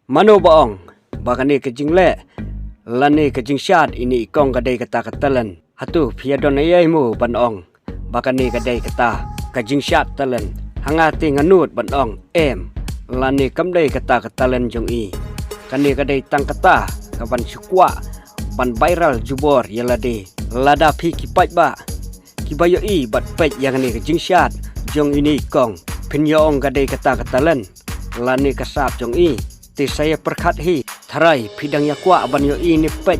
Mano baong, bakani kejing le, lani kejing syad ini ikong kadai kata katalan. Hatu piadon ayaimu banong, bakani kadai kata kejing syad talan. Hangati nganut banong lani kamdai kata katalan jong i. Kani kadai tang kata kaban syukwa ban viral jubor yalade. Lada pi kipat ba, kibayo i bat pet yang ni kejing syad jong ini ikong. Pinyong kadai kata katalan. Lani kasap jong i. Ti saya perkat hi tharai pidang yakwa ban yo ini pet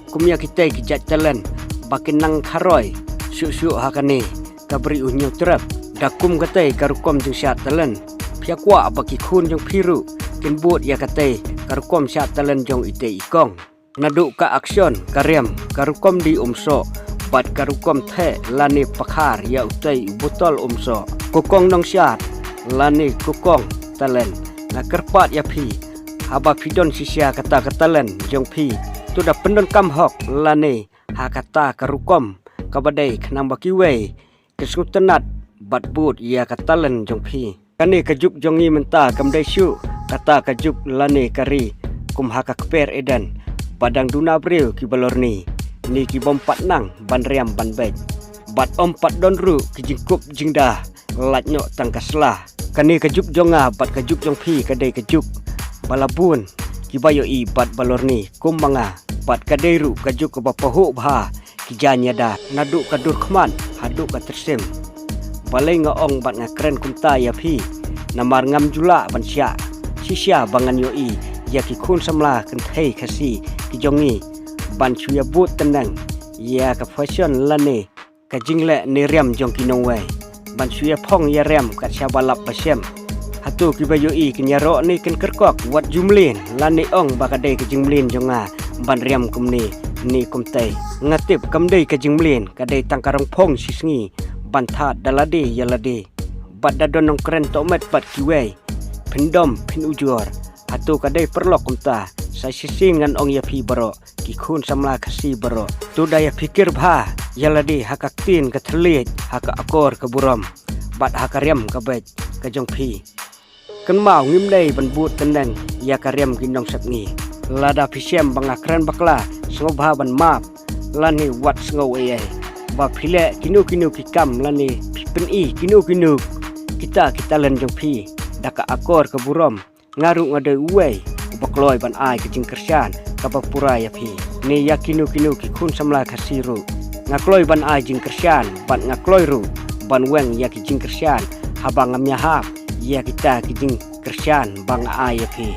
kumya kita kijat jalan bakin nang kharoi syuk hakani kabri unyo trap dakum katai karukom jeng syat talan pyakwa baki khun jong phiru kin buat ya katai karukom syat talan jong ite ikong nadu ka aksyon karyam karukom di umso bat karukom the lani pakhar ya utai botol umso kokong nong syat lani kokong talan na kerpat ya phi haba pidon sisia kata katalan jong pi tu da pendon kam hok lane ha kata karukom kabadai khnang baki we kesutenat bat but ya katalan jong pi kani kajuk jongi menta kamdai syu kata kajuk lane kari kum ha ka kper edan padang duna breu ki balorni ni ki bom pat nang ban riam ban bek bat om pat don ru ki jingkup jingda latnyo tangkaslah kani kajuk jonga bat kajuk jong pi kadai kajuk balabun kibayo i bat balorni kumanga bat kadairu kajuk ke bapahu bha kijanya da nadu kadur khman hadu ka tersim balai ngaong bat ngakren kumta ya phi namar ngam jula ban sya sisia bangan yo i ya ki khun samla kan thei khasi ki jongi ban chuya but tenang ya ka fashion lane ka jingle ne riam jong kinong we ban chuya phong ya rem ka chabalap pasem hatu kibayo i kenyaro ni ken kerkok wat jumlin lani ong bakadai ke jumlin jonga ban riam kumni ni kumtai ngatip kamdai ke jumlin kadai tangkarong phong sisngi ban that dalade yalade bad dadon nong keren tomet pat kiwei pendom pin ujur hatu kadai perlok kumta sai sising ngan ong ya pi baro ki khun samla khasi baro tu daya pikir bha yalade hakaktin ka thlit haka akor ke buram bat hakariam ka bet ka jong pi kan mau ngim dai ban but tenang ya karyam ginong sakni lada pisem bangakran bakla sngobha ban map lani wat sngo ai ba phile kinu kikam lani pen i kinu kita len jong pi daka akor ke burom ngaru ngade uai bakloi ban ai ke jingkersian ka bapura ya pi ni ya kinu ki khun samla khasiru ngakloi ban ai jingkersian ban ngakloi ru ban weng ya ki jingkersian habang ngamnya hap ya kita kijing kersian bang ayapi.